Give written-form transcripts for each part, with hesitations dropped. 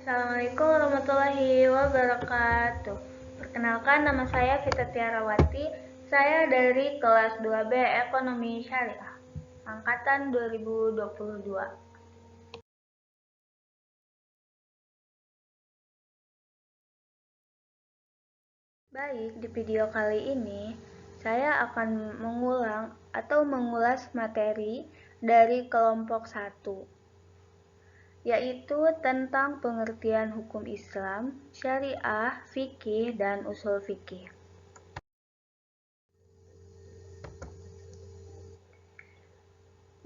Assalamualaikum warahmatullahi wabarakatuh. Perkenalkan, nama saya Vita Tiarawati. Saya dari kelas 2B Ekonomi Syariah, angkatan 2022. Baik, di video kali ini saya akan mengulas materi dari kelompok 1, yaitu tentang pengertian hukum Islam, syariah, fikih, dan usul fikih.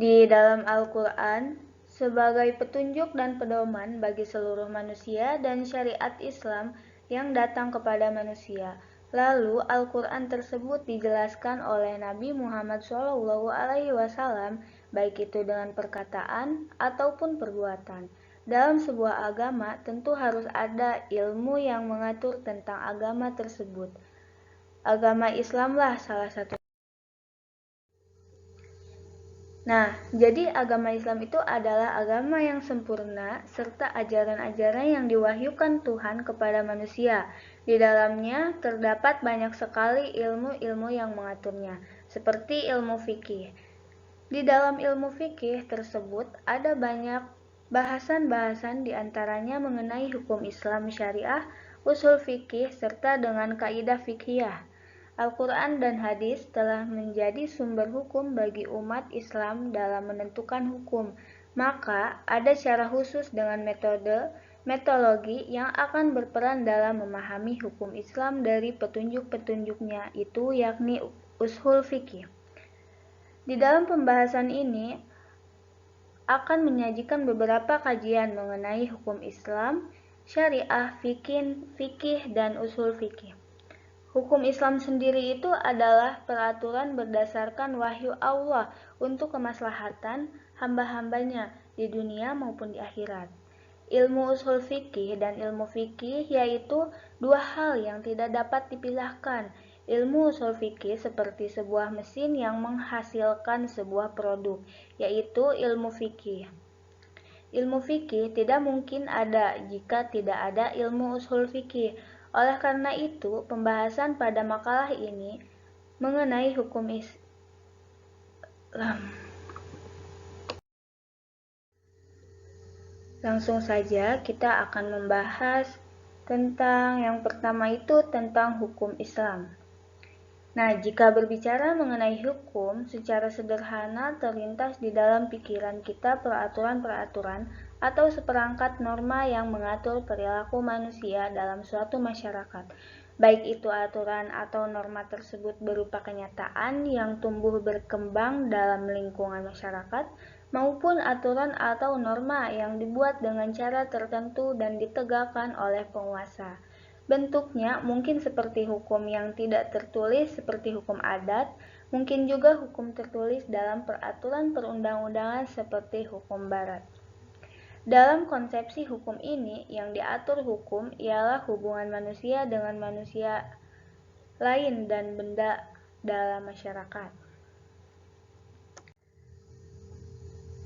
Di dalam Al-Quran, sebagai petunjuk dan pedoman bagi seluruh manusia dan syariat Islam yang datang kepada manusia. Lalu Al-Quran tersebut dijelaskan oleh Nabi Muhammad SAW, baik itu dengan perkataan ataupun perbuatan. Dalam sebuah agama tentu harus ada ilmu yang mengatur tentang agama tersebut. Agama Islamlah salah satu. Nah, jadi agama Islam itu adalah agama yang sempurna serta ajaran-ajaran yang diwahyukan Tuhan kepada manusia. Di dalamnya terdapat banyak sekali ilmu-ilmu yang mengaturnya, seperti ilmu fikih. Di dalam ilmu fikih tersebut ada banyak bahasan-bahasan diantaranya mengenai hukum Islam syariah, usul fikih, serta dengan kaidah fikhiyah. Al-Quran dan hadis telah menjadi sumber hukum bagi umat Islam dalam menentukan hukum. Maka ada cara khusus dengan metodologi yang akan berperan dalam memahami hukum Islam dari petunjuk-petunjuknya itu, yakni ushul fikih. Di dalam pembahasan ini akan menyajikan beberapa kajian mengenai hukum Islam, syariah, fikih, dan usul fikih. Hukum Islam sendiri itu adalah peraturan berdasarkan wahyu Allah untuk kemaslahatan hamba-hambanya di dunia maupun di akhirat. Ilmu usul fikih dan ilmu fikih yaitu dua hal yang tidak dapat dipisahkan. Ilmu usul fikih seperti sebuah mesin yang menghasilkan sebuah produk, yaitu ilmu fikih. Ilmu fikih tidak mungkin ada jika tidak ada ilmu usul fikih. Oleh karena itu, pembahasan pada makalah ini mengenai hukum Islam. Langsung saja kita akan membahas tentang yang pertama itu tentang hukum Islam. Nah, jika berbicara mengenai hukum, secara sederhana terlintas di dalam pikiran kita peraturan-peraturan atau seperangkat norma yang mengatur perilaku manusia dalam suatu masyarakat. Baik itu aturan atau norma tersebut berupa kenyataan yang tumbuh berkembang dalam lingkungan masyarakat, maupun aturan atau norma yang dibuat dengan cara tertentu dan ditegakkan oleh penguasa. Bentuknya mungkin seperti hukum yang tidak tertulis seperti hukum adat, mungkin juga hukum tertulis dalam peraturan perundang-undangan seperti hukum barat. Dalam konsepsi hukum ini, yang diatur hukum ialah hubungan manusia dengan manusia lain dan benda dalam masyarakat.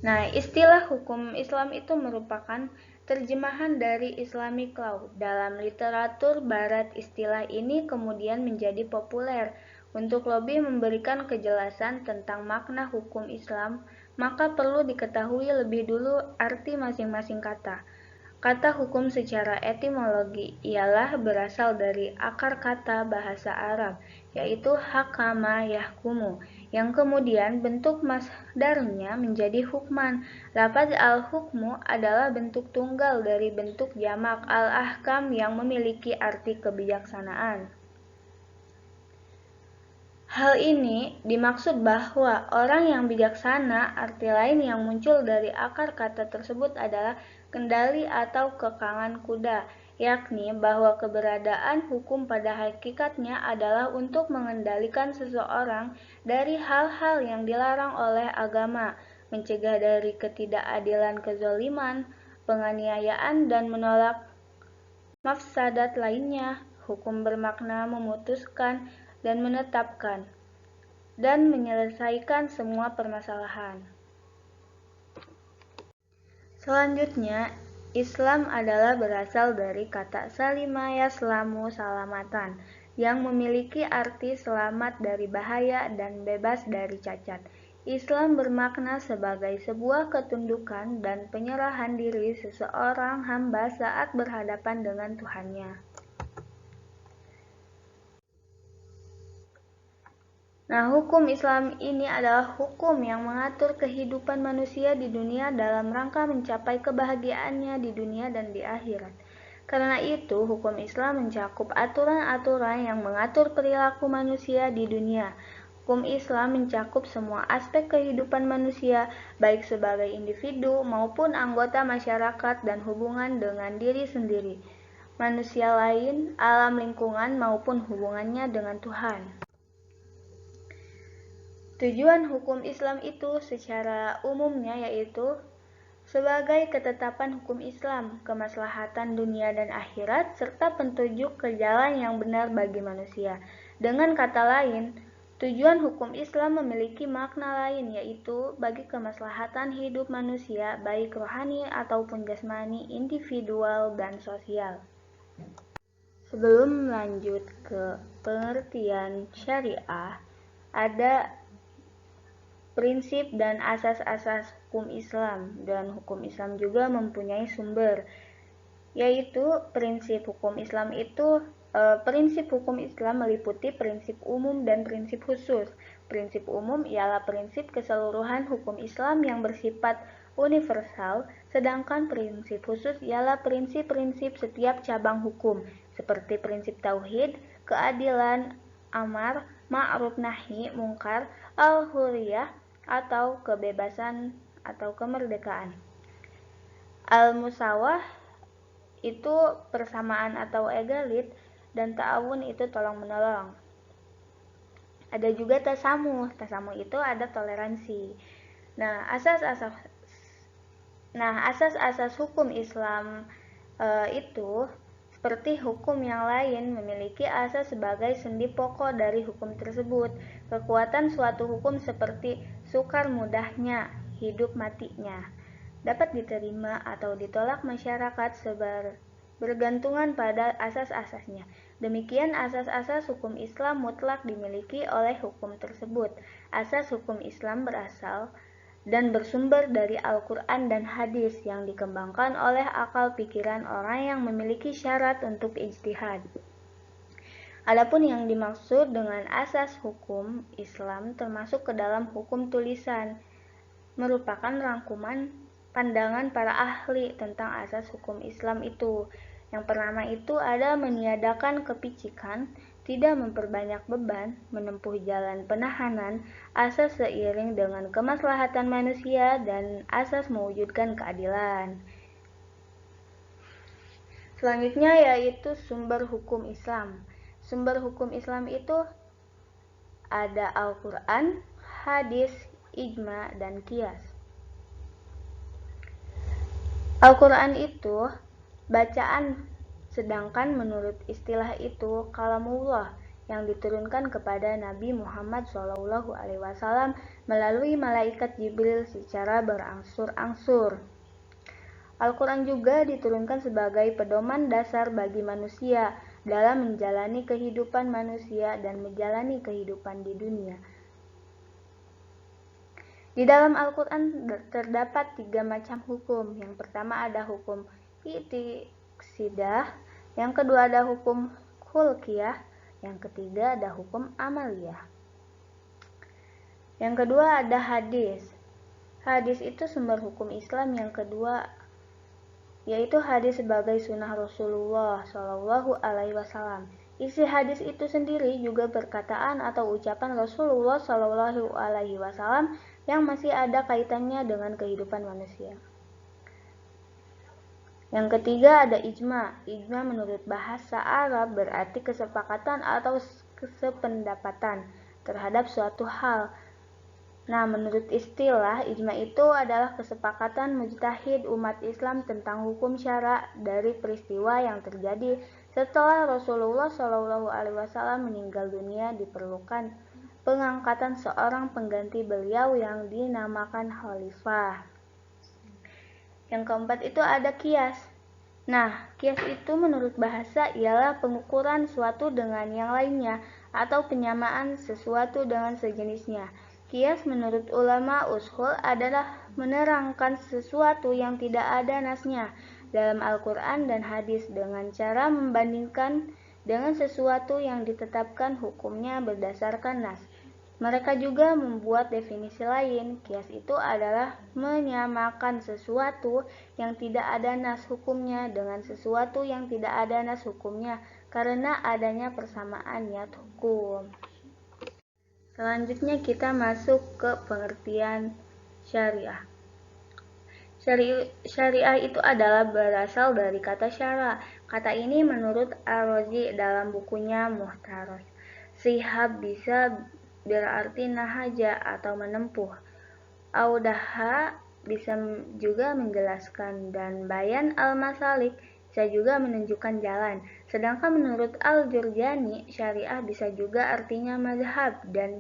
Nah, istilah hukum Islam itu merupakan terjemahan dari Islamic Law. Dalam literatur barat, istilah ini kemudian menjadi populer. Untuk lebih memberikan kejelasan tentang makna hukum Islam, maka perlu diketahui lebih dulu arti masing-masing kata. Kata hukum secara etimologi ialah berasal dari akar kata bahasa Arab, yaitu hakama yahkumu, yang kemudian bentuk masdarnya menjadi hukman. Lafaz al-hukmu adalah bentuk tunggal dari bentuk jamak al-ahkam yang memiliki arti kebijaksanaan. Hal ini dimaksud bahwa orang yang bijaksana, arti lain yang muncul dari akar kata tersebut adalah kendali atau kekangan kuda, yakni bahwa keberadaan hukum pada hakikatnya adalah untuk mengendalikan seseorang dari hal-hal yang dilarang oleh agama, mencegah dari ketidakadilan, kezaliman, penganiayaan, dan menolak mafsadat lainnya. Hukum bermakna memutuskan dan menetapkan dan menyelesaikan semua permasalahan. Selanjutnya, Islam adalah berasal dari kata salima yaslamu salamatan, yang memiliki arti selamat dari bahaya dan bebas dari cacat. Islam bermakna sebagai sebuah ketundukan dan penyerahan diri seseorang hamba saat berhadapan dengan Tuhannya. Nah, hukum Islam ini adalah hukum yang mengatur kehidupan manusia di dunia dalam rangka mencapai kebahagiaannya di dunia dan di akhirat. Karena itu, hukum Islam mencakup aturan-aturan yang mengatur perilaku manusia di dunia. Hukum Islam mencakup semua aspek kehidupan manusia, baik sebagai individu maupun anggota masyarakat dan hubungan dengan diri sendiri, manusia lain, alam lingkungan maupun hubungannya dengan Tuhan. Tujuan hukum Islam itu secara umumnya yaitu sebagai ketetapan hukum Islam, kemaslahatan dunia dan akhirat, serta petunjuk ke jalan yang benar bagi manusia. Dengan kata lain, tujuan hukum Islam memiliki makna lain, yaitu bagi kemaslahatan hidup manusia, baik rohani ataupun jasmani, individual dan sosial. Sebelum lanjut ke pengertian syariah, ada prinsip dan asas-asas hukum Islam, dan hukum Islam juga mempunyai sumber, yaitu prinsip hukum Islam meliputi prinsip umum dan prinsip khusus. Prinsip umum ialah prinsip keseluruhan hukum Islam yang bersifat universal, sedangkan prinsip khusus ialah prinsip-prinsip setiap cabang hukum, seperti prinsip tauhid, keadilan, amar ma'ruf nahi mungkar, al-hurriyah atau kebebasan atau kemerdekaan. Al-musawah itu persamaan atau egalit, dan ta'awun itu tolong-menolong. Ada juga tasamuh itu ada toleransi. Nah, asas-asas hukum Islam itu seperti hukum yang lain memiliki asas sebagai sendi pokok dari hukum tersebut. Kekuatan suatu hukum seperti sukar mudahnya, hidup matinya, dapat diterima atau ditolak masyarakat bergantungan pada asas-asasnya. Demikian asas-asas hukum Islam mutlak dimiliki oleh hukum tersebut. Asas hukum Islam berasal dan bersumber dari Al-Quran dan hadis yang dikembangkan oleh akal pikiran orang yang memiliki syarat untuk ijtihad. Adapun yang dimaksud dengan asas hukum Islam termasuk ke dalam hukum tulisan, merupakan rangkuman pandangan para ahli tentang asas hukum Islam itu. Yang pertama itu ada meniadakan kepicikan, tidak memperbanyak beban, menempuh jalan penahanan, asas seiring dengan kemaslahatan manusia, dan asas mewujudkan keadilan. Selanjutnya yaitu sumber hukum Islam. Sumber hukum Islam itu ada Al-Quran, hadis, ijma, dan qiyas. Al-Quran itu bacaan, sedangkan menurut istilah itu kalamullah yang diturunkan kepada Nabi Muhammad SAW melalui malaikat Jibril secara berangsur-angsur. Al-Quran juga diturunkan sebagai pedoman dasar bagi manusia dalam menjalani kehidupan manusia dan menjalani kehidupan di dunia. Di dalam Al-Quran terdapat 3 macam hukum. Yang pertama ada hukum i'tiqadah, yang kedua ada hukum khulqiyah, yang ketiga ada hukum amaliyah. Yang kedua ada hadis. Hadis itu sumber hukum Islam yang kedua, yaitu hadis sebagai sunnah Rasulullah SAW. Isi hadis itu sendiri juga perkataan atau ucapan Rasulullah SAW yang masih ada kaitannya dengan kehidupan manusia. Yang ketiga ada ijma. Ijma menurut bahasa Arab berarti kesepakatan atau kesependapatan terhadap suatu hal. Nah, menurut istilah, ijma itu adalah kesepakatan mujtahid umat Islam tentang hukum syara dari peristiwa yang terjadi setelah Rasulullah SAW meninggal dunia. Diperlukan pengangkatan seorang pengganti beliau yang dinamakan khalifah. Yang keempat itu ada kias. Nah, kias itu menurut bahasa ialah pengukuran suatu dengan yang lainnya atau penyamaan sesuatu dengan sejenisnya. Kias menurut ulama ushul adalah menerangkan sesuatu yang tidak ada nasnya dalam Al-Quran dan hadis dengan cara membandingkan dengan sesuatu yang ditetapkan hukumnya berdasarkan nas. Mereka juga membuat definisi lain. Kias itu adalah menyamakan sesuatu yang tidak ada nas hukumnya dengan sesuatu yang tidak ada nas hukumnya karena adanya persamaan niat hukum. Selanjutnya kita masuk ke pengertian syariah. Syariah itu adalah berasal dari kata syara. Kata ini menurut Ar-Razi dalam bukunya Muhtaros Shihab bisa berarti nahaja atau menempuh. Audaha bisa juga menjelaskan dan bayan al-masalik bisa juga menunjukkan jalan. Sedangkan menurut Al-Jurjani, syariah bisa juga artinya mazhab dan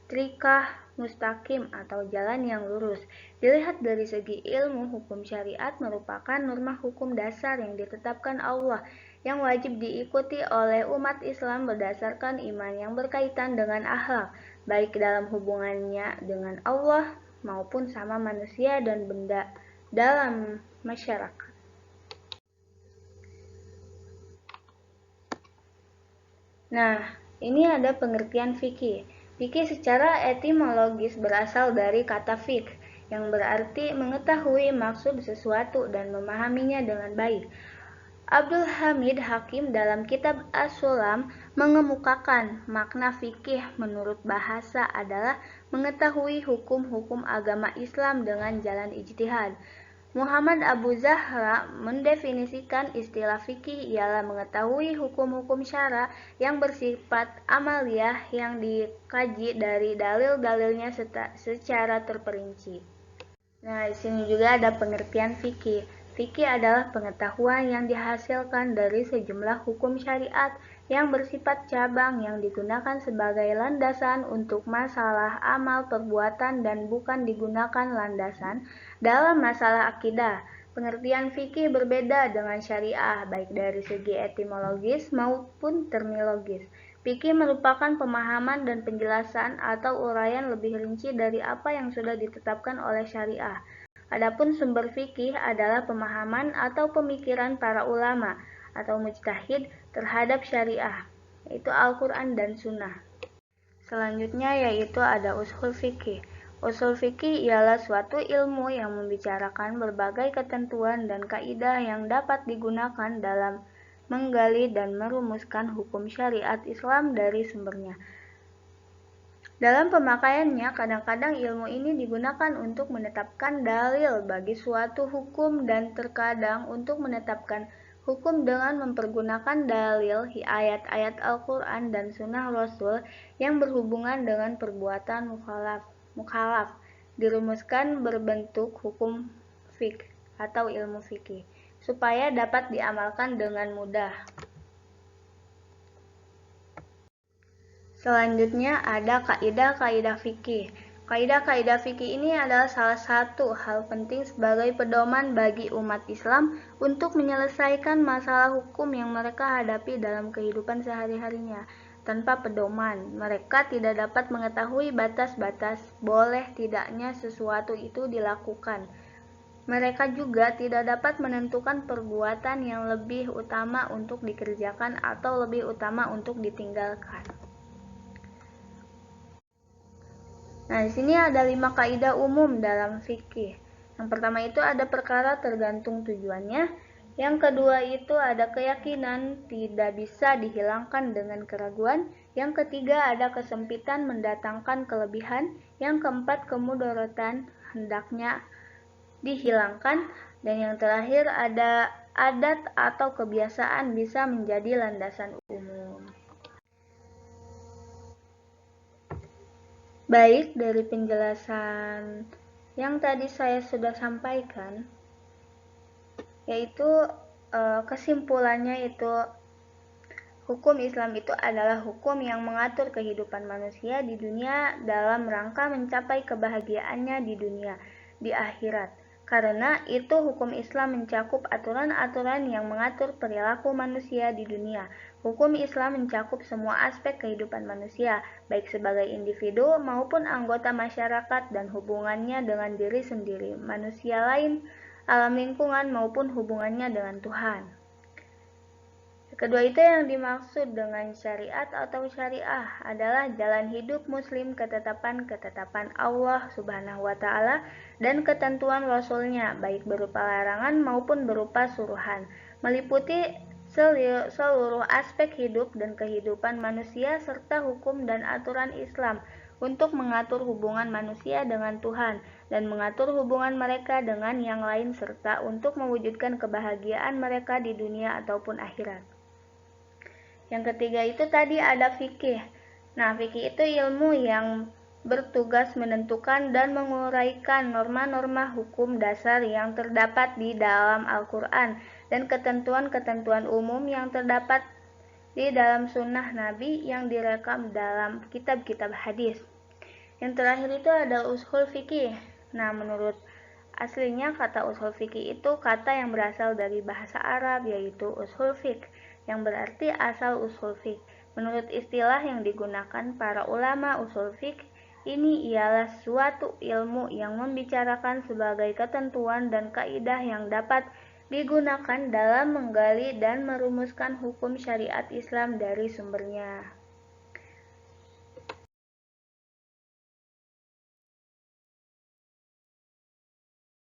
trikah mustaqim atau jalan yang lurus. Dilihat dari segi ilmu, hukum syariat merupakan norma hukum dasar yang ditetapkan Allah yang wajib diikuti oleh umat Islam berdasarkan iman yang berkaitan dengan akhlak, baik dalam hubungannya dengan Allah maupun sama manusia dan benda dalam masyarakat. Nah, ini ada pengertian fikih. Fikih secara etimologis berasal dari kata fiqh, yang berarti mengetahui maksud sesuatu dan memahaminya dengan baik. Abdul Hamid Hakim dalam kitab As-Sulam mengemukakan makna fikih menurut bahasa adalah mengetahui hukum-hukum agama Islam dengan jalan ijtihad. Muhammad Abu Zahra mendefinisikan istilah fikih ialah mengetahui hukum-hukum syara yang bersifat amaliyah yang dikaji dari dalil-dalilnya secara terperinci. Nah, di sini juga ada pengertian fikih. Fikih adalah pengetahuan yang dihasilkan dari sejumlah hukum syariat yang bersifat cabang yang digunakan sebagai landasan untuk masalah amal perbuatan dan bukan digunakan landasan dalam masalah akidah. Pengertian fikih berbeda dengan syariah, baik dari segi etimologis maupun terminologis. Fikih merupakan pemahaman dan penjelasan atau uraian lebih rinci dari apa yang sudah ditetapkan oleh syariah. Adapun sumber fikih adalah pemahaman atau pemikiran para ulama atau mujtahid terhadap syariah, yaitu Al-Quran dan Sunnah. Selanjutnya yaitu ada ushul fikih. Ushul fikih ialah suatu ilmu yang membicarakan berbagai ketentuan dan kaidah yang dapat digunakan dalam menggali dan merumuskan hukum syariat Islam dari sumbernya. Dalam pemakaiannya, kadang-kadang ilmu ini digunakan untuk menetapkan dalil bagi suatu hukum dan terkadang untuk menetapkan hukum dengan mempergunakan dalil ayat-ayat Al-Quran dan Sunnah Rasul yang berhubungan dengan perbuatan mukhalaf, dirumuskan berbentuk hukum fiqh atau ilmu fikih, supaya dapat diamalkan dengan mudah. Selanjutnya ada kaidah-kaidah fikih. Kaidah-kaidah fikih ini adalah salah satu hal penting sebagai pedoman bagi umat Islam untuk menyelesaikan masalah hukum yang mereka hadapi dalam kehidupan sehari-harinya. Tanpa pedoman, mereka tidak dapat mengetahui batas-batas boleh tidaknya sesuatu itu dilakukan. Mereka juga tidak dapat menentukan perbuatan yang lebih utama untuk dikerjakan atau lebih utama untuk ditinggalkan. Nah, di sini ada 5 kaidah umum dalam fikih. Yang pertama itu ada perkara tergantung tujuannya. Yang kedua itu ada keyakinan tidak bisa dihilangkan dengan keraguan. Yang ketiga ada kesempitan mendatangkan kelebihan. Yang keempat kemudaratan hendaknya dihilangkan. Dan yang terakhir ada adat atau kebiasaan bisa menjadi landasan umum. Baik, dari penjelasan yang tadi saya sudah sampaikan, yaitu kesimpulannya itu hukum Islam itu adalah hukum yang mengatur kehidupan manusia di dunia dalam rangka mencapai kebahagiaannya di dunia, di akhirat. karena itu hukum Islam mencakup aturan-aturan yang mengatur perilaku manusia di dunia. Hukum Islam mencakup semua aspek kehidupan manusia, baik sebagai individu maupun anggota masyarakat dan hubungannya dengan diri sendiri, manusia lain, alam lingkungan maupun hubungannya dengan Tuhan. Kedua itu yang dimaksud dengan syariat atau syariah adalah jalan hidup muslim ketetapan-ketetapan Allah Subhanahu wa taala dan ketentuan Rasul-Nya, baik berupa larangan maupun berupa suruhan, meliputi seluruh aspek hidup dan kehidupan manusia serta hukum dan aturan Islam untuk mengatur hubungan manusia dengan Tuhan dan mengatur hubungan mereka dengan yang lain serta untuk mewujudkan kebahagiaan mereka di dunia ataupun akhirat. Yang ketiga itu tadi ada fikih. Nah, fikih itu ilmu yang bertugas menentukan dan menguraikan norma-norma hukum dasar yang terdapat di dalam Al-Quran dan ketentuan-ketentuan umum yang terdapat di dalam sunnah Nabi yang direkam dalam kitab-kitab hadis. Yang terakhir itu ada ushul fikih. Nah, menurut aslinya kata ushul fikih itu kata yang berasal dari bahasa Arab yaitu ushul fiqh, yang berarti asal usul fiqh. Menurut istilah yang digunakan para ulama, usul fiqh ini ialah suatu ilmu yang membicarakan sebagai ketentuan dan kaidah yang dapat digunakan dalam menggali dan merumuskan hukum syariat Islam dari sumbernya.